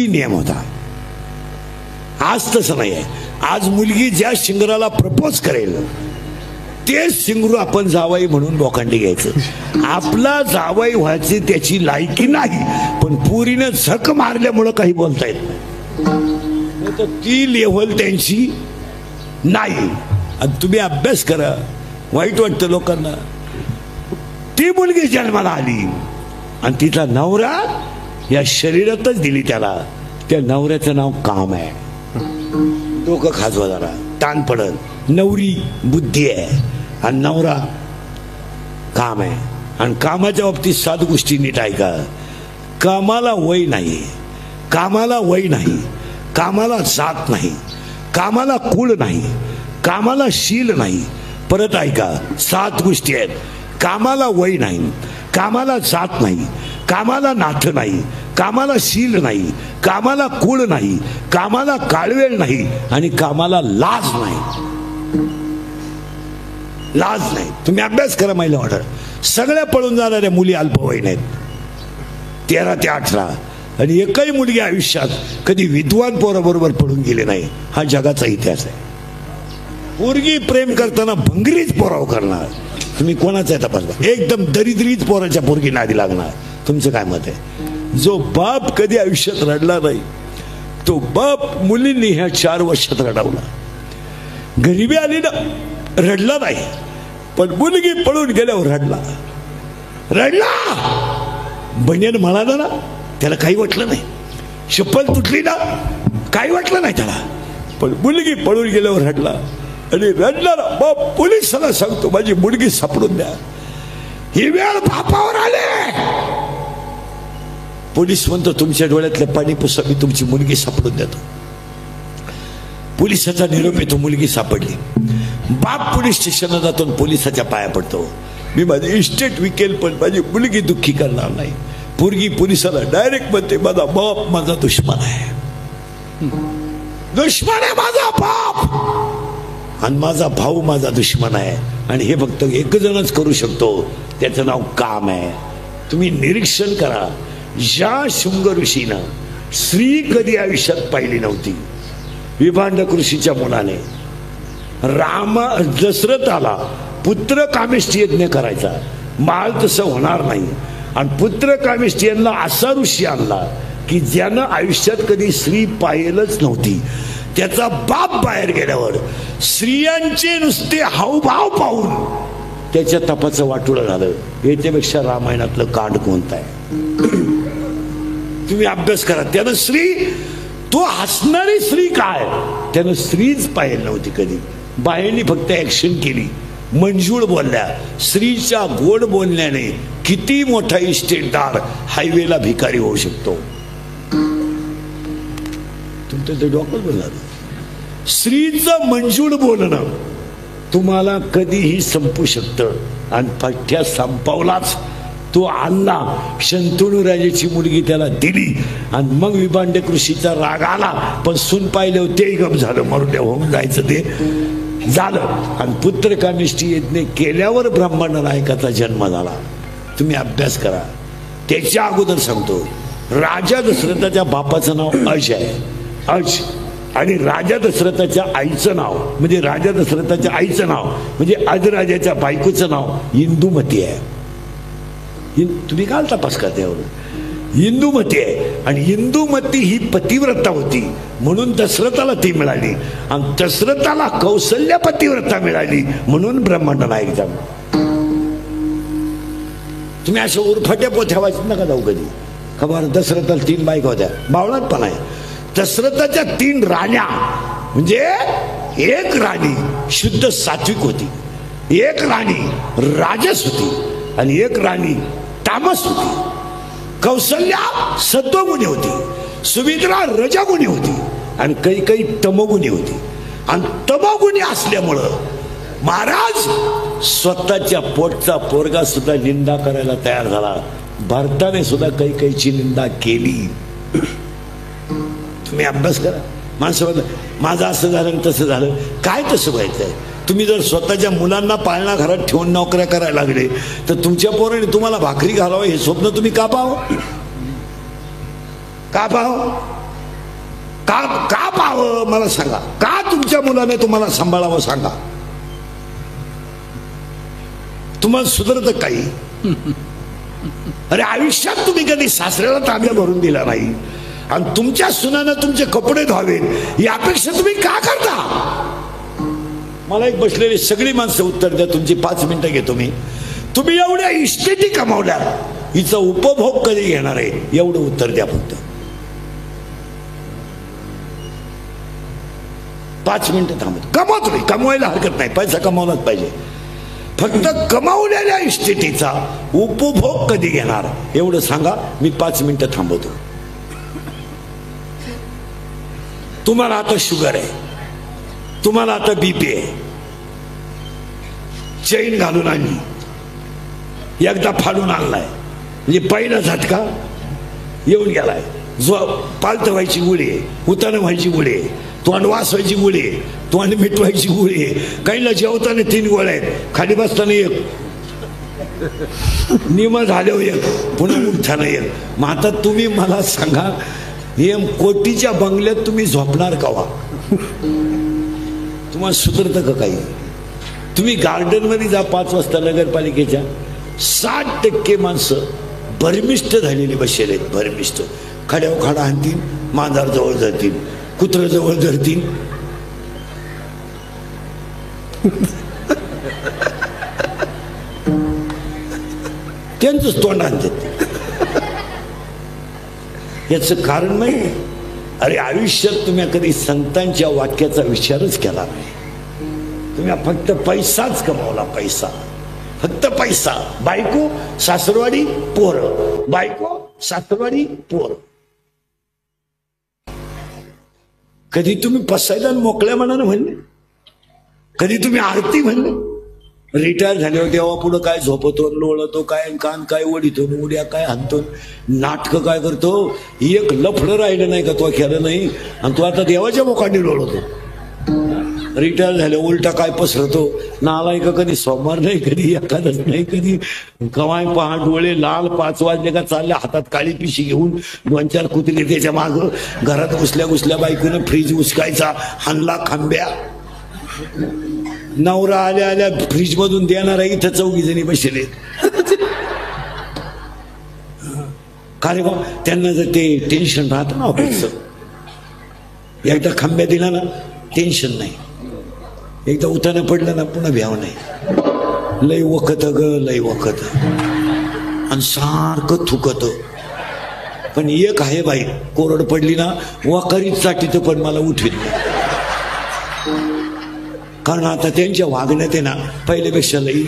पूर्वी नियम होता, आज तसं नाही आहे. आज मुलगी ज्या शिंगराला प्रपोज करेल तेच शिंगरू आपण जावई म्हणून लोखंडी घ्यायचं. आपला जावई व्हायची त्याची लायकी नाही, पण पुरीनं झक मारल्यामुळं काही बोलता येत नाही. तर ती लेव्हल त्यांची नाही. आणि तुम्ही अभ्यास करा, वाईट वाटतं लोकांना. ती मुलगी जन्माला आली आणि तिचा नवरा या शरीरातच दिली त्याला. त्या नवऱ्याचं नाव काम आहे. डोकं खाजवा जरा, ताण पडल. नवरी बुद्धी आहे आणि नवरा काम आहे. आणि कामाच्या बाबतीत 7 गोष्टी नीट ऐका. कामाला वय नाही, कामाला वय नाही, कामाला जात नाही, कामाला कुळ नाही, कामाला शील नाही. परत ऐका, 7 गोष्टी आहेत. कामाला वय नाही, कामाला जात नाही, कामाला नाथ नाही, कामाला शील नाही, कामाला कुळ नाही, कामाला काळवेळ नाही आणि कामाला लाज नाही. लाज नाही. तुम्ही अभ्यास करा महिला ऑर्डर. सगळ्या पळून जाणाऱ्या मुली अल्पवयीन आहेत, 13 ते 18. आणि एकही मुलगी आयुष्यात कधी विद्वान पोराबरोबर पळून गेले नाही. हा जगाचा इतिहास आहे. पोरगी प्रेम करताना भंगरीच पोराव करणार. तुम्ही कोणाचा तपास, एकदम दरिद्रीच पोराच्या पोरगी नादी लागणार. तुमचं काय मत आहे? जो बाप कधी आयुष्यात रडला नाही तो बाप मुलींनी ह्या 4 वर्षात रडवला. गरिबी आली ना, रडला नाही, पण मुलगी पळून गेल्यावर रडला. बनियन म्हणाला ना, त्याला काही वाटलं नाही. चप्पल तुटली ना, काही वाटलं नाही त्याला. पण मुलगी पळून गेल्यावर रडला. आणि रडणारा बाप पोलिसाला सांगतो माझी मुलगी सापडून द्या. ही वेळ बापावर आले. पोलीस म्हणतो तुमच्या डोळ्यातलं पाणी पुसा, मी तुमची मुलगी सापडून देतो. पोलिसाचा निरोप येतो, मुलगी सापडली. बाप पोलीस स्टेशनला जातो, पोलिसाच्या पाया पडतो. मी माझी इस्टेट विकेल पण माझी मुलगी दुःखी करणार नाही. पोरगी पोलिसाला डायरेक्ट म्हणते माझा बाप माझा दुश्मन आहे. दुश्मन आहे माझा बाप आणि माझा भाऊ माझा दुश्मन आहे. आणि हे फक्त एक जणच करू शकतो, त्याचं नाव काम आहे. तुम्ही निरीक्षण करा, ज्या शुंग ऋषीनं स्त्री कधी आयुष्यात पाहिली नव्हती, विभांडक ऋषीच्या मुलाने दशरथाला पुत्र कामेष्टी यज्ञ करायचा. माळ तसं होणार नाही. आणि पुत्र कामेष्टी यांना असा ऋषी आणला की ज्यानं आयुष्यात कधी स्त्री पाहिलंच नव्हती. त्याचा बाप बाहेर गेल्यावर स्त्रियांचे नुसते हावभाव पाहून त्याच्या तपाचं वाटोळं झालं. याच्यापेक्षा रामायणातलं कांड कोणतं आहे? तुम्ही अभ्यास करा. त्यानं स्त्री, तो हसणारी स्त्री काय, त्यानं स्त्रीच पाहिली नव्हती कधी. बाहेरनी फक्त ऍक्शन केली, मंजूळ बोलल्या. स्त्रीच्या गोड बोलण्याने किती मोठा इस्टेटदार हायवेला भिकारी होऊ शकतो. तुमचं ते डॉक्टर बोलणार. स्त्रीचं मंजूळ बोलणं तुम्हाला कधीही संपू शकतं. आणि पठ्या संपवलाच तो आणला. शंतनू राजाची मुलगी त्याला दिली आणि मग विभांडक ऋषीचा राग आला. पण सून पाहिले होते गम झालं, मरुद्या होऊन जायचं ते झालं. आणि पुत्र कामेष्टी यज्ञ केल्यावर ब्रह्मांड नायकाचा जन्म झाला. तुम्ही अभ्यास करा. त्याच्या अगोदर सांगतो, राजा दशरथाच्या बापाचं नाव अज आहे, अज. आणि राजा दशरथाच्या आईचं नाव म्हणजे राजा दशरथाच्या आईचं नाव म्हणजे अजराजाच्या बायकोचं नाव इंदुमती आहे. तुम्ही काय तपास करता यावर? इंदुमती आहे. आणि इंदुमती ही पतिव्रता होती म्हणून दशरथाला ती मिळाली. आणि दशरथाला कौशल्य पतिव्रता मिळाली म्हणून ब्रह्मांड नायक झाला. तुम्ही अशा उरफाट्या पोथ्या वाचत नका जाऊ कधी. खबर दशरथाला 3 बायका होत्या, बावळात पण आहे. दशरथाच्या 3 राण्या म्हणजे एक राणी शुद्ध सात्विक होती, एक राणी राजस होती आणि एक राणी तामस होती. कौशल्या सत्वगुणी होती, सुमित्रा रजगुणी होती आणि काही तमगुणी होती. आणि तमगुणी असल्यामुळं महाराज स्वतःच्या पोटचा पोरगा सुद्धा निंदा करायला तयार झाला. भारताने सुद्धा काहीची निंदा केली. तुम्ही अभ्यास करा. माणसं माझं असं झालं तसं झालं, काय तसं व्हायचंय? तुम्ही जर स्वतःच्या मुलांना पाळणा घरात ठेवून नोकऱ्या करायला लागले तर तुमच्या पोराने तुम्हाला भाकरी घालावं हे स्वप्न तुम्ही का पाहावं? का पाहावं? का का पाहावं मला सांगा, का तुमच्या मुलाने तुम्हाला सांभाळावं सांगा. तुम्हाला सुधरत काही? अरे आयुष्यात तुम्ही कधी सासऱ्याला तांब्या भरून दिला नाही आणि तुमच्या सुनानं तुमचे कपडे धुवावेत यापेक्षा तुम्ही का करता? मला एक बसलेली सगळी माणसं उत्तर द्या. तुमची 5 मिनिटं घेतो मी. तुम्ही एवढ्या इस्टेटी कमावल्या, हिचा उपभोग कधी घेणार आहे एवढं उत्तर द्या फक्त. 5 मिनिटं थांबत. कमवा तुम्ही, कमवायला हरकत नाही, पैसा कमावलाच पाहिजे. फक्त कमावलेल्या इस्टेटीचा उपभोग कधी घेणार एवढं सांगा. मी 5 मिनिटं थांबवतो. तुम्हाला आता शुगर आहे, तुम्हाला आता बीपी आहे, चैन घालून आणली, एकदा फाडून आणलाय, म्हणजे पहिला झटका येऊन गेलाय. जो पालत व्हायची गोळी आहे, उतानं व्हायची गोळी आहे, तोंड वाचवायची गोळी आहे, तोंड मिटवायची गोळी आहे. काहीला जेवताना 3 गोळ्या आहेत, खाली बसताना 1, निम झाल्यावर 1, पुन्हा उठताना 1. मग आता तुम्ही मला सांगा, हे कोटीच्या बंगल्यात तुम्ही झोपणार कवा? तुम्हाला सुधरतं का काही? तुम्ही गार्डन मध्ये जा 5 वाजता नगरपालिकेच्या, 60% माणसं भरमिष्ट झालेली बसलेले आहेत. भरमिष्ट खड्यावर खाडा आणतील, मांजर जवळ धरतील, कुत्र जवळ धरतील. त्यांचंच तोंड आणतात. याचं कारण नाही. अरे आयुष्यात तुम्ही कधी संतांच्या वाक्याचा विचारच केला नाही. तुम्ही फक्त पैसाच कमावला, पैसा, फक्त पैसा. बायको सासरवाडी पोर, बायको सासरवाडी पोर. कधी तुम्ही पसायला मोकळ्या मनानं म्हणले? कधी तुम्ही आरती म्हणले? रिटायर झाल्यावर देवा पुढं काय झोपतो, लोळतो काय, कान काय ओढितो, उड्या काय हाणतो, नाटकं काय करतो. एक लफडं राहिलं नाही का तो केलं नाही, आणि तो आता देवाच्या मोकांनी लोळतो. रिटायर झाल्या उलटा काय पसरतो. नालाय का कधी सोमवार नाही, कधी एखादच नाही, कधी कवाय पहाट डोळे लाल, 5 वाजले का चालल्या हातात काळी पिशी घेऊन 2-4 कुत्रे त्याच्या माग. घरात घुसल्या बायकोनं फ्रीज उचकायचा, हाणला खांब्या. नवरा आल्या फ्रीज मधून देणार आहे, इथं 4 जणी बसले. काय बा त्यांना जर ते टेन्शन राहतं ना ऑफिसचं, एकदा खांब्या दिला ना टेन्शन नाही, एकदा उताना पडलं ना पुन्हा भ्याव नाही. लय वखत ग, लय वखत, आणि सारखं थुकत. पण एक आहे बाई, कोरड पडली ना वाकरीच चाटीत पण मला उठवित नाही. कारण आता त्यांच्या वागण्यात आहे ना पहिल्यापेक्षा लई,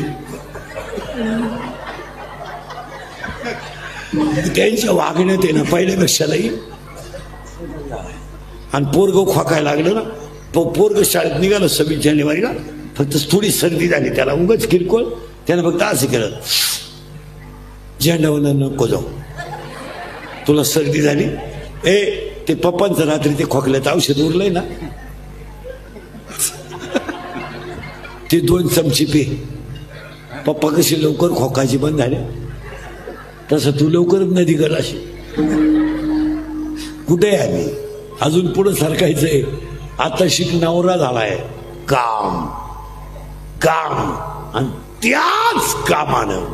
त्यांच्या वागण्यात आहे ना पहिल्यापेक्षा लई. आणि पोरग खोकायला लागलं ना, पोरग शाळेत निघालं 26 जानेवारीला, फक्त थोडी सर्दी झाली त्याला, उगाच किरकोळ. त्यानं फक्त असं केलं, झेंडावना नको जाऊ, तुला सर्दी झाली. ते पप्पांचं रात्री ते खोकल्याचं औषध उरलंय ना, ते 2 चमचे पे. पप्पा कशी लवकर खोकायची बंद झाले, तसं तू लवकरच नदी गलाशी. कुठे आहे आम्ही? अजून पुढे सरकायचंय. आता शिक नवरा झालाय, काम काम, आणि त्याच कामानं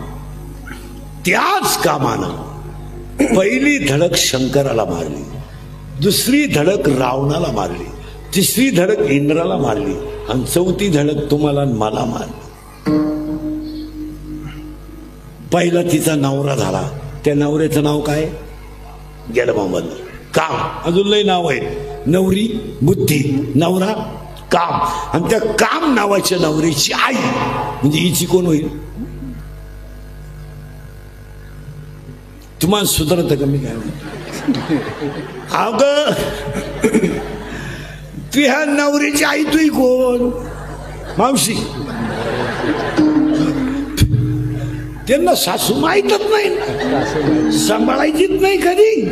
पहिली धडक शंकराला मारली, दुसरी धडक रावणाला मारली, तिसरी धडक इंद्राला मारली, आणि 4थी धडक तुम्हाला मला मारली. पहिला तिचा नवरा झाला, त्या नवऱ्याचं नाव काय? गेलं मोहम्मद. काम, अजून लय नाव आहेत. नवरी बुद्धी, नवरा काम, आणि त्या काम नावाच्या नवरीची आई म्हणजे हिची कोण होईल? तुम्हाला सुधारत का मी काय? अग तुझ्या नवरीची आई तुही कोण? मावशी. त्यांना सासू माहीतच नाही, सांभाळायचीच नाही कधी.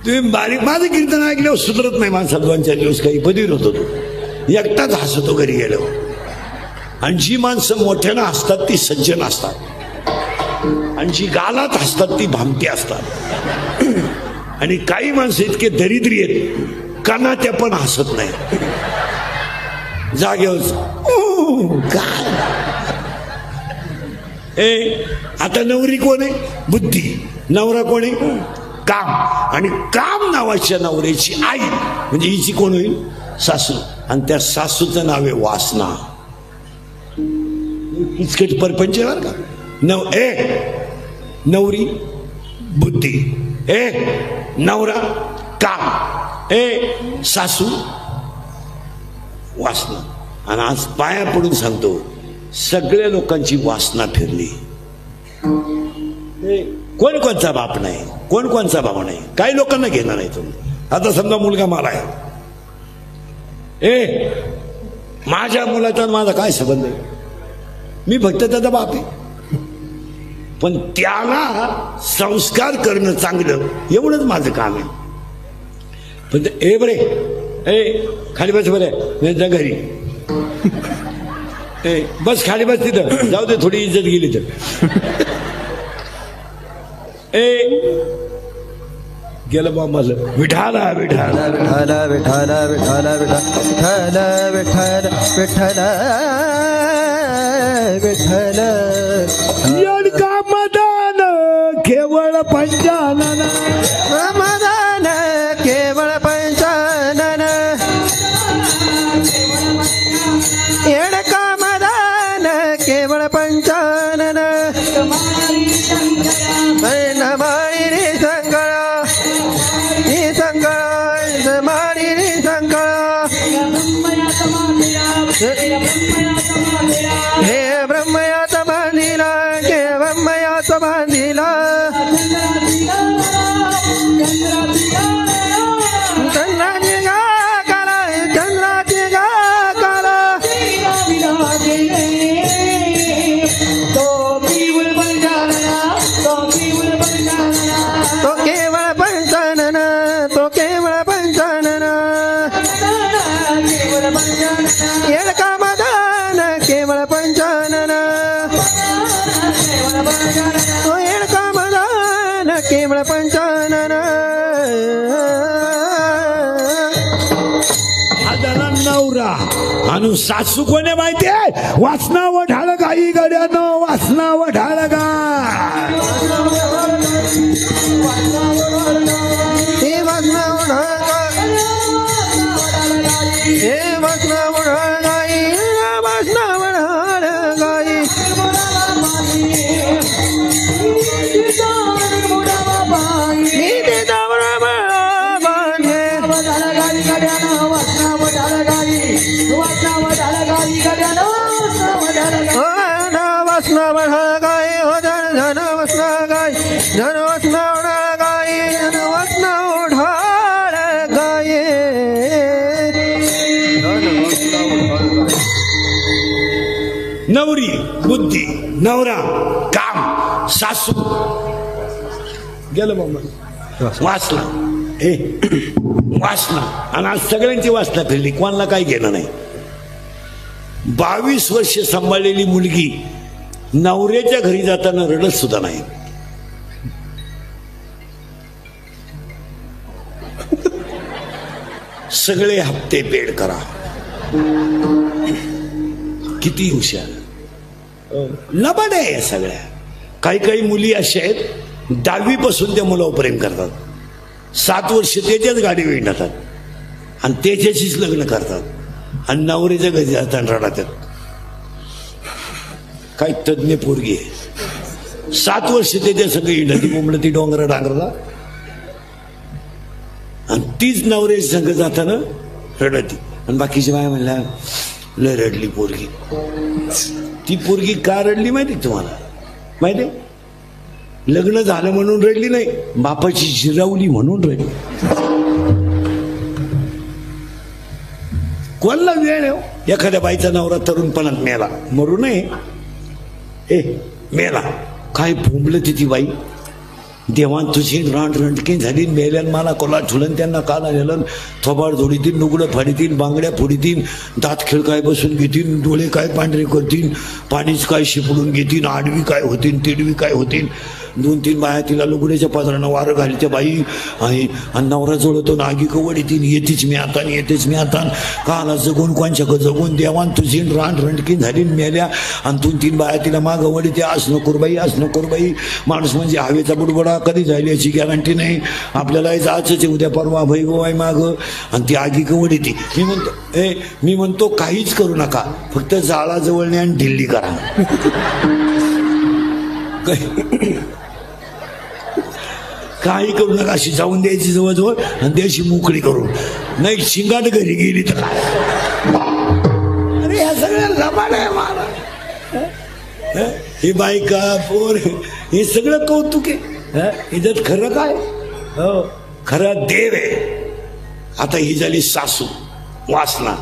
तुम्ही बारीक माझं कीर्तन ऐकल्यावर सुधरत नाही माणसाला. 2-4 दिवस काही बधीर होतो, तो एकटाच हसतो घरी गेल्यावर. आणि जी माणसं मोठ्यानं हसतात ती सज्जन असतात, आणि जी गालात हसतात ती भामटी असतात. आणि काही माणसं इतके दरिद्री आहेत काना त्या पण हसत नाही जागेवर काय. आता नवरी कोण आहे? बुद्धी. नवरा कोण आहे? काम. आणि काम नावाच्या नवऱ्याची आई म्हणजे हिची कोण होईल? सासू. आणि त्या सासूचं नाव आहे वासना. इचकट परपंच बर का. नवरी बुद्धी, नवरा काम, सासू वासना. आणि आज पाया पडून सांगतो सगळ्या लोकांची वासना फिरली. कोण कोणचा बाप नाही, कोण कोणचा भाऊ नाही, काही लोकांना घेणार नाही तुम्ही. आता समजा मुलगा मला आहे, माझ्या मुलाचा माझा काय संबंध आहे? मी फक्त त्याचा बाप आहे. पण त्याला संस्कार करणं चांगलं एवढंच माझं काम आहे. पण बरे खाली बस बरे जा घरी, बस खाली बस तिथं जाऊ दे थोडी इज्जत गेली तर. गेलं बा माझं विठाला विठाला विठाला विठाला विठाला विठाला विठाला विठाला विठाला येडका मदान केवळ पंचानन. मदान केवळ पंचानन. येडका मदान केवळ पंचानन. माळी रे संगळ ही संगळ माळी रे संगळ. हे ब्रह्मयाचा बांधिला के ब्रह्मयाचा बांधिला. चंद्राची गा काला चंद्राची गा काला. तो केवळ पंचानन. तो केवळ पंचानन. येडका मदान केवळ पंचानन. तो येडका मदान केवळ पंचानन. आदला नवरा आणि सासू कोणी माहितीये? वासना वढाळ गाई गड्यानो वासना वढाळ गा. हे वासना वढाळ गाई, हे वासना वढाळ गाई, वासना वढाळ गाई. मी तिचा बरोबर बांधे वासना वढाळ गाई. वासना वढाळ गाई हो धन धन वासना गाई. धन वासना वढाळ गाई. धन वासना वढाळ गाई. नवरी बुद्धी, नवरा काम, सासू गेलं बाबा वासना. वासना. आणि आज सगळ्यांची वासना फिरली, कोणाला काही घेणं नाही. 22 वर्ष सांभाळलेली मुलगी नवऱ्याच्या घरी जाताना रडत सुद्धा नाही. सगळे हप्ते पेड करा. किती हुशार लबाड आहे सगळ्या. काही काही मुली अशा आहेत 10वी पासून त्या मुलावर प्रेम करतात. 7 वर्ष त्याच्याच गाडीवर येतात आणि त्याच्याशीच लग्न करतात आणि नवऱ्याच्या घरी जाताना रडतात. काही तज्ञ पोरगी आहे 7 वर्ष त्याच्या सगळी नदी मुंबळ ती डोंगरा डांगरला आणि तीच नवऱ्याच्या संग जाताना रडती. आणि बाकीची बाय म्हणल्या लय रडली पोरगी. ती पोरगी का रडली माहिती तुम्हाला? माहिती? लग्न झालं म्हणून रडली नाही, बापाची जिरावली म्हणून रडली. कोणाला वेळ आहे? एखाद्या बाईचा नवरा तरुणपणात मेला, मरू नये. मेला काय भोंबलं ती बाई. देवान तुझी रांड रंडकी झाली. मेल्यान मला कोला ठुलन त्यांना काला नेलन. थोबाड जोडीतील, नुगडं फाडीतील, बांगड्या फोडीतील, दात खिळ काय बसून घेतील, डोळे काय पांढरे करतील, पाणीच काय शिपडून घेतील, आडवी काय होतील, तिडवी काय होतील. 2-3 बाया तिला लुगड्याच्या पदरानं वारं घाली त्या बाई आणि नवरा जोडतो नागी कवडी ती येतेच मी आता काला जगून कोणच्या जगून देवान तुझी रान रणकीन झाली मेल्या आणि 2-3 बाया तिला मागं वडी ते आज नको बाई माणूस म्हणजे हवेचा बुडबुडा कधी जाईल याची गॅरंटी नाही आपल्याला जायचंच उद्या परवा भैगो आहे मागं आणि ती आगी कवडी ती मी म्हणतो काहीच करू नका फक्त जाळाजवळ नाही आणि ढिल्ली करा काही करू नका अशी जाऊन द्यायची जवळजवळ आणि द्यायची मोकळी करून नाही शिंगाट घरी गेली तर काय अरे या सगळ्या लबाड आहे मला ही बायका पोर हे सगळं कौतुक आहे हिच्यात खरं काय हो खरं देव आहे आता ही झाली सासू वासना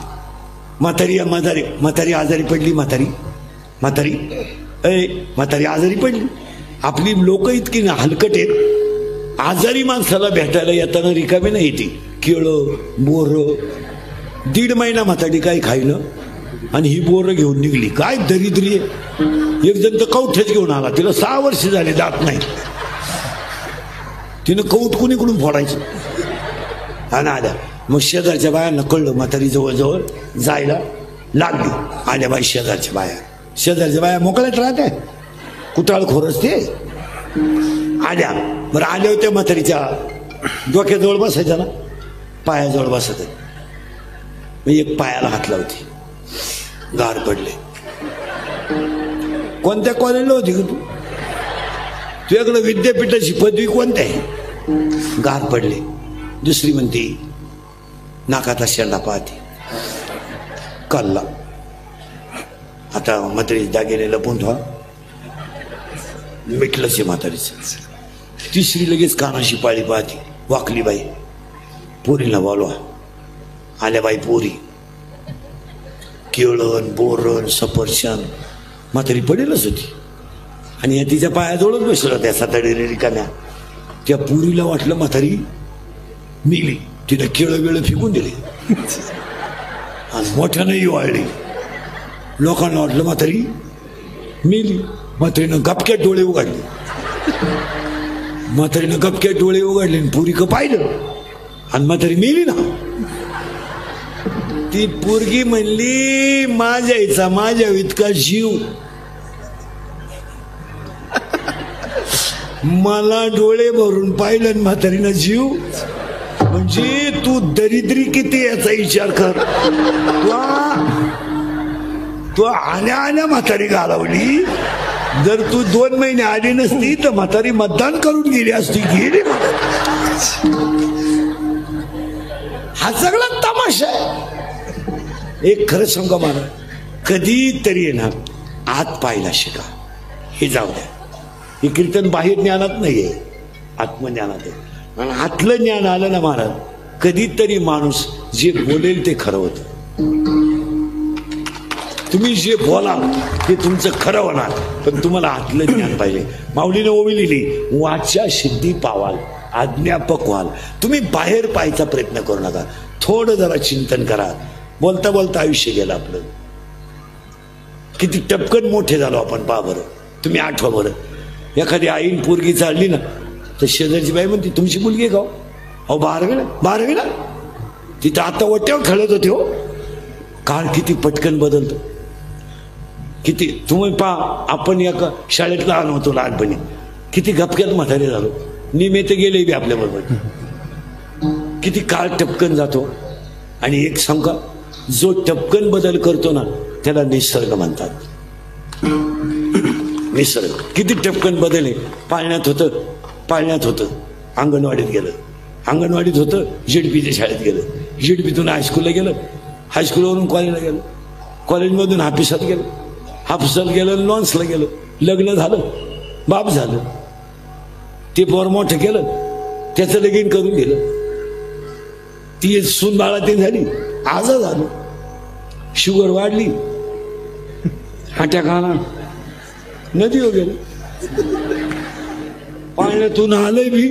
म्हातारी आजारी पडली म्हातारी आजारी पडली आपली लोक इतकी ना हलकट आहेत आजारी माणसाला भेटायला येताना रिकामी नाही ती केळं बोरं 1.5 महिना म्हातारी काय खायलं आणि ही बोरं घेऊन निघली काय दरिद्री आहे एक जण तर कवठ्याच घेऊन आला तिला 6 वर्ष झाले दात नाही तिनं कौट कुणीकडून फोडायचं आणि आल्या मग शेजारच्या बायांना कळलं म्हातारी जवळजवळ जायला लागली आल्या बाई शेजारच्या बाया मोकळ्यात राहते कुटाळ खोरसते आल्या बरं आल्या होत्या म्हातारीच्या डोक्याजवळ बसायच्या ना पायाजवळ बसत मी एक पायाला हात लावते गार पडले कोणत्या कॉलेजला होती का तू तुझ्याकडं विद्यापीठाची पदवी कोणत्या आहे गार पडले दुसरी म्हणते नाकाचा शेंडा पाहते कल्ला आता म्हातारी दागिने लपून ठेवा मिटलंच आहे म्हातारीचं तिसरी लगेच कानाशी पाळी पाहते वाकली बाई पोरीला बोलवा आल्या बाई पोरी केळण बोरण सफरचंद म्हातारी पडेलच होती आणि या तिच्या पायाजवळच बसलं त्या साताडे रिकाम्या त्या पोरीला वाटलं म्हातारी मिली तिने केळं वेळ फेकून दिले आणि मोठ्यानंही वाळली लोकांना वाटलं म्हातारी मिली म्हातारीनं गपक्यात डोळे उघडले आणि पोरी का पाहिलं आणि म्हातारी मिली ना ती पोरगी म्हणली माझ्या इतका जीव मला डोळे भरून पाहिलं आणि म्हातारीनं जीव म्हणजे तू दरिद्री किती याचा विचार कर तू आल्या म्हातारी घालवली जर तू 2 महिने आली नसती तर म्हातारी मतदान करून गेली असती गेली हा सगळा तमाशा आहे एक खरं सांगा मला कधीतरी येणार आत पाहायला शिका हे जाऊ द्या हे कीर्तन बाहेर ज्ञानात नाहीये आत्मज्ञानात आहे आणि आतलं ज्ञान आलं ना महाराज कधीतरी माणूस जे बोलेल ते खरं होतं तुम्ही जे बोलाल ते तुमचं खरं होणार पण तुम्हाला आतलं ज्ञान पाहिजे माऊलीने ओवी लिहिली वाचा सिद्धी पावाल आज्ञापक व्हाल तुम्ही बाहेर पाहायचा प्रयत्न करू नका थोडं जरा चिंतन करा बोलता बोलता आयुष्य गेलं आपलं किती टपकन मोठे झालो आपण पहा बरं तुम्ही आठवा बरं एखादी आईन पोरगी चालली ना तर शेजारची बाई म्हणते तुमची मुलगी आहे का अहो 12वीला तिथं आता वट्यावर खेळत होते हो काळ किती पटकन बदलतो किती तुम्ही पहा आपण एका शाळेत लहान होतो लहानपणी किती गपक्यात म्हातारे झालो निमे ते गेले बी आपल्या बरोबर किती काळ टपकन जातो आणि एक सांगा जो टपकन बदल करतो ना त्याला निसर्ग म्हणतात निसर्ग किती टपकन बदल आहे पाळण्यात होतं अंगणवाडीत होतं जेडपीच्या शाळेत गेलं जेडपीतून हायस्कूलला गेलं हायस्कूलवरून कॉलेजला गेलं कॉलेजमधून हाफिसात गेलं लॉन्सला गेलं लग्न झालं बाप झालं ते पोर मोठं केलं त्याचं लगीन करून गेलं ती सून बाळा ते झाली आजार झालं शुगर वाढली अटॅक आला नदी हो गेलं पाण्यातून आलंय बी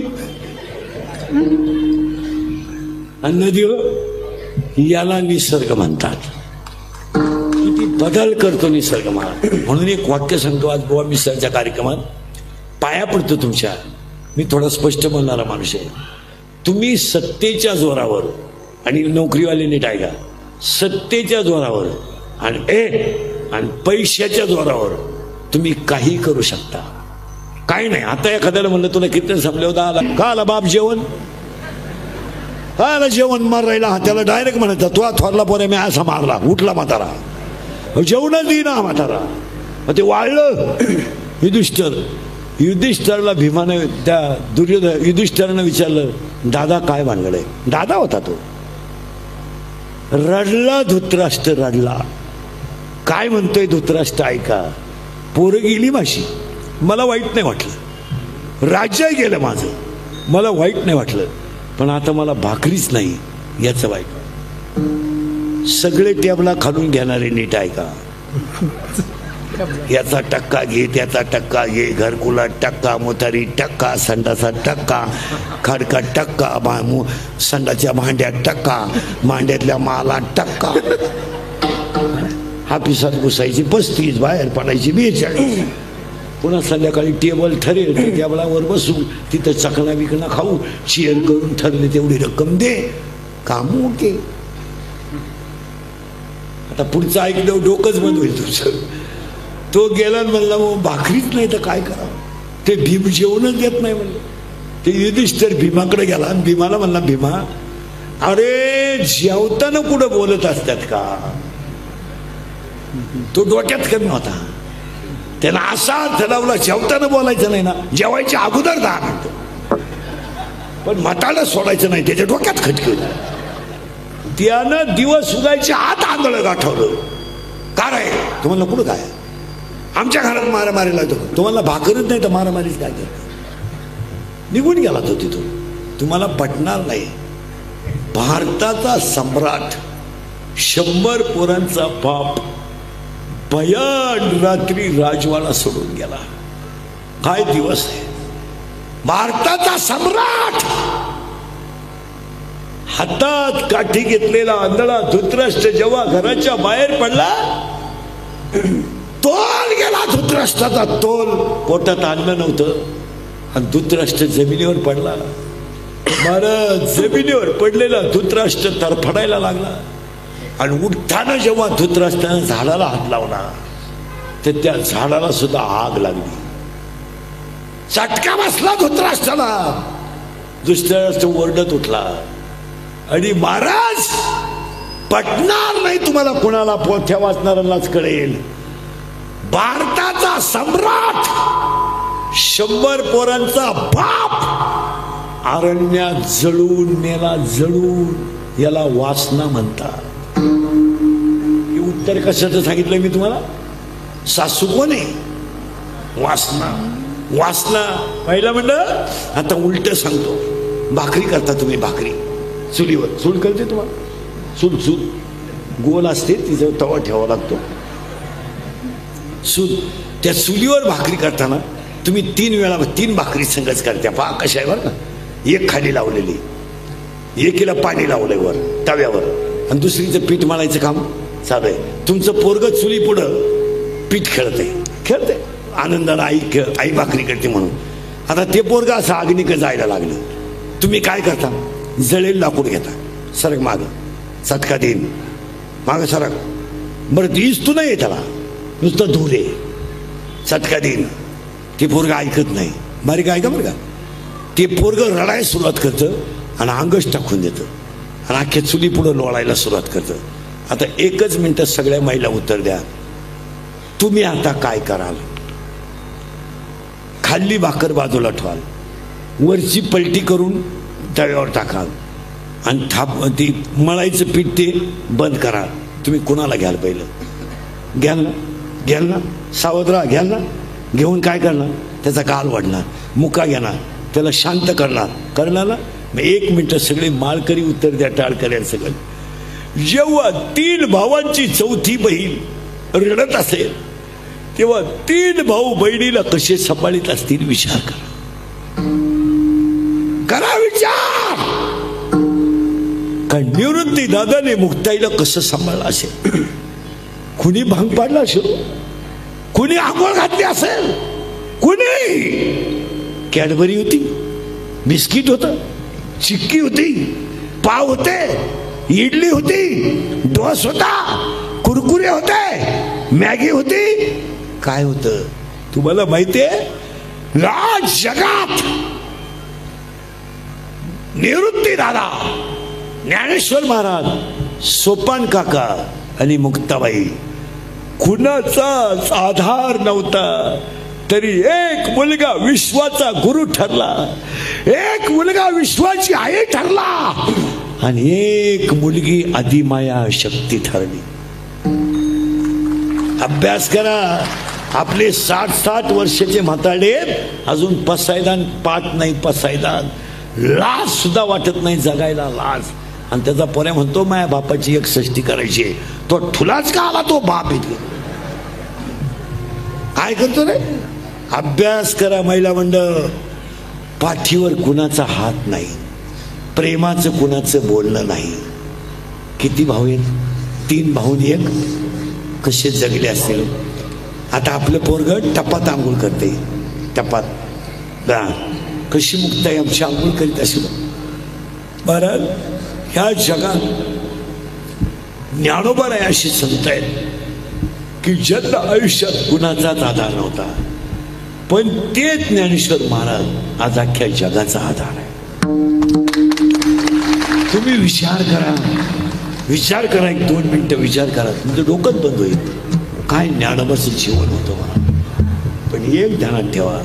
आणि नदी याला निसर्ग म्हणतात किती बदल करतो निसर्ग मला म्हणून एक वाक्य सांगतो आज गोवा मिसळच्या कार्यक्रमात पाया पडतो तुमच्या. मी थोडा स्पष्ट बोलणारा माणूस आहे. तुम्ही सत्तेच्या जोरावर, आणि नोकरीवाले नीट ऐका, सत्तेच्या जोरावर आणि पैशाच्या जोरावर तुम्ही काही करू शकता. काही नाही. आता एखाद्याला म्हणलं तुला कीर्तन संपले होता आला का आला बाप जेवण, आला जेवण मार राहिला, त्याला डायरेक्ट म्हणायचा तू थोरला पोरे मी असा मारला, उठला म्हातारा, जेवणच देईना म्हातारा. ते वाळलं. युधिष्ठिरला भीमाने त्या युधिष्ठिरानं विचारलं दादा काय भानगड आहे. दादा होता तो. रडला धृतराष्ट्र, रडला. काय म्हणतोय धृतराष्ट्र ऐका. पोरं गेली माझी, मला वाईट नाही वाटलं. राज्य गेलं माझं, मला वाईट नाही वाटलं. पण आता मला भाकरीच नाही याचं वाईट. सगळे टेबला खालून घेणारे नीट ऐका. याचा टक्का घे, त्याचा टक्का घे, घरकुला टक्का, मोतारी टक्का, संडाचा टक्का, खडका टक्का, संडाच्या भांड्यात टक्का, भांड्यातल्या माला टक्का. हापिसात घुसायची 35, बाहेर पडायची 42. पुन्हा संध्याकाळी टेबल ठरेल टेबलावर बसू, तिथं चकना बिकणा खाऊ, चेअर करून ठरले तेवढी रक्कम दे, काम ओके. आता पुढचं ऐकलं डोकंच बंद होईल तुझं. तो गेला म्हणला मग भाकरीच नाही तर काय करावं. ते भीम जेवणच देत नाही म्हणलं. ते युधिष्ठिर भीमाकडे गेला आणि भीमाला म्हणला भीमा अरे जेवताना कुठं बोलत असतात का. तो डोक्यात कमी होता. त्याला असा ठरवला जेवताना बोलायचं नाही ना, जेवायच्या अगोदर 10 मिनिटं. पण म्हाताला सोडायचं नाही, त्याच्या डोक्यात खटकी होती. त्यानं दिवस उगायच्या आत आंधळ गाठवलं. काय तुम्हाला कुठं काय आमच्या घरात मारामारी लागतो, तुम्हाला भाकरच नाही तर मारामारीच काय करत. निघून गेला तो तिथून. तुम्हाला पटणार नाही. भारताचा सम्राट 100 पोरांचा बाप भयान रात्री राजवाडा सोडून गेला. काय दिवस आहे. भारताचा सम्राट हातात काठी घेतलेला आंधळा धृतराष्ट्र जेव्हा घराच्या बाहेर पडला, तोल गेला धृतराष्ट्राचा. तोल पोटात अन्न नव्हतं आणि धृतराष्ट्र जमिनीवर पडला. महाराज जमिनीवर पडलेला धृतराष्ट्र तरफडायला लागला. आणि उठताना जेव्हा धृतराष्ट्रानं झाडाला हात लावला तर त्या झाडाला सुद्धा आग लागली. चटका बसला धृतराष्ट्राला. धृतराष्ट्र ओरडत उठला आणि महाराज पटणार नाही तुम्हाला, कुणाला पोथ्या वाचणाऱ्यांनाच कळेल. भारताचा सम्राट 100 पोरांचा बाप अरण्यात जळून मेला. जळून याला वासना म्हणतात. हे उत्तर कशाचं सांगितलं मी तुम्हाला. सासू कोण आहे. वासना. वासना पहिला म्हणलं. आता उलट सांगतो. भाकरी करता तुम्ही, भाकरी चुलीवर. चूल कळते तुम्हाला. चूल चूल गोल असते, तिच्यावर तवा ठेवावा लागतो. चूल. त्या चुलीवर भाकरी करताना तुम्ही 3 वेळा 3 भाकरी संगच करत्या. पहा कशा आहे बरं का. एक खाली लावलेली, एकीला पाणी लावलंय वर तव्यावर, आणि दुसरीचं पीठ मळायचं काम चालू आहे. तुमचं पोरग चुली पुढं पीठ खेळतंय आनंदाला. आई भाकरी करते म्हणून. आता ते पोरग असं अग्निक जायला लागलं. तुम्ही काय करता. जळेल लाकूड घेता. सरक माग, चटका देईन, माग सरक. बरं दिसतो नाही त्याला, नुसतं धूर आहे. चटका देईन. ते पोरग ऐकत नाही. बारीक ऐका बरं का. ते पोरग रडायला सुरुवात करतं आणि अंगच टाकून देतं आणि अख्ख्या चुली पुढं लोळायला सुरुवात करतं. आता 1च मिनिटात सगळ्या महिला उत्तर द्या. तुम्ही आता काय कराल. खाल्ली भाकर बाजूला ठेवाल, वरची पलटी करून तव्यावर टाकाल आणि ती मळायचं पीठ ते बंद करा. तुम्ही कुणाला घ्याल पहिलं. घ्याल ना सावध राहा. घ्याल ना. घेऊन काय करणार. त्याचा गाल वाढणार, मुका घेणार, त्याला शांत करणार ना. मग 1 मिनिट सगळे माळकरी उत्तर द्या. टाळकऱ्या सगळं. जेव्हा 3 भावांची 4थी बहीण रडत असेल तेव्हा 3 भाऊ बहिणीला कसे सांभाळीत असतील विचार करा विचार. कारण निवृत्ती दादाने मुक्ताईला कसं सांभाळलं असेल. कुणी भांग पाडला असेल, कुणी आंघोळ घातली असेल, कुणी कॅडबरी होती, बिस्किट होतं, चिक्की होती, पाव होते, इडली होती, डोस होता, कुरकुरे होते, मॅगी होती. काय होतं तुम्हाला माहितीये? राज जगात निवृत्ती दादा, ज्ञानेश्वर महाराज, सोपान काका आणि मुक्ताबाई कुणाचाच आधार नव्हता, तरी एक मुलगा विश्वाचा गुरु ठरला, एक मुलगा विश्वाची आई ठरला आणि एक मुलगी अधिमाया शक्ती ठरली. अभ्यास करा. आपले 60-60 वर्षाचे म्हाताडे अजून पसायदान पाठ नाही, पसायदान लाज सुद्धा वाटत नाही जगायला, लाज. आणि त्याचा पर्याय म्हणतो माझ्या बापाची 61 करायची. तो ठुलाच का आला तो बाप इथे? काय करतो रे? अभ्यास करा महिला मंडळ. पाठीवर कुणाचा हात नाही, प्रेमाचं कुणाचं बोलणं नाही. किती भाऊ आहेत? 3 भाऊ 1. कसे जगले असतील. आता आपलं पोरग टपात आंघोळ करते, टपात कशी मुक्ताई आमची आंघोळ करीत असेल. बरं, ह्या जगात ज्ञानोबा राय अशी संत आहेत की ज्यांना आयुष्यात कुणाचाच आधार नव्हता, पण ते ज्ञानेश्वर महाराज आज अख्ख्या जगाचा आधार आहे. तुम्ही विचार करा, विचार करा, 1-2 मिनिटं विचार करा, तुमचं डोकंच बंद होईल. काय ज्ञानोबाचं जीवन होतं मला. पण एक ध्यानात ठेवा,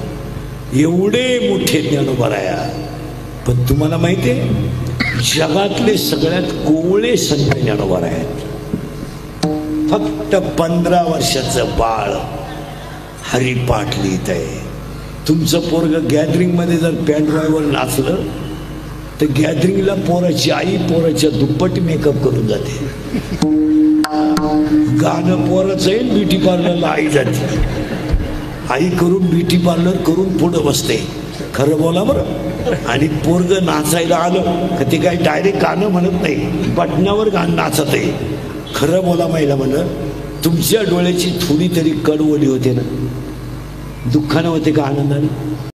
एवढे मोठे ज्ञानोबा राया, पण तुम्हाला माहिती आहे जगातले सगळ्यात कोवळे संत ज्ञानोबा राय आहेत. फक्त 15 वर्षाचं बाळ हरिपाठ लिहित आहे. तुमचं पोरग गॅदरिंग मध्ये जर पॅन ड्रायव्हर नाचलं तर गॅदरिंगला पोराची आई पोराच्या दुप्पट मेकअप करून जाते. गाणं पोराचं आहे, ब्युटी पार्लरला आई जाते. आई करून ब्युटी पार्लर करून पुढं बसते. खरं बोला बरं. आणि पोरग नाचायला आलं का ते काय डायरेक्ट गाणं म्हणत नाही, बटनावर गाणं नाचत आहे. खरं बोला महिला म्हणलं, तुमच्या डोळ्याची थोडी तरी कडवली होते ना, दुःखानं होते का आनंदाने?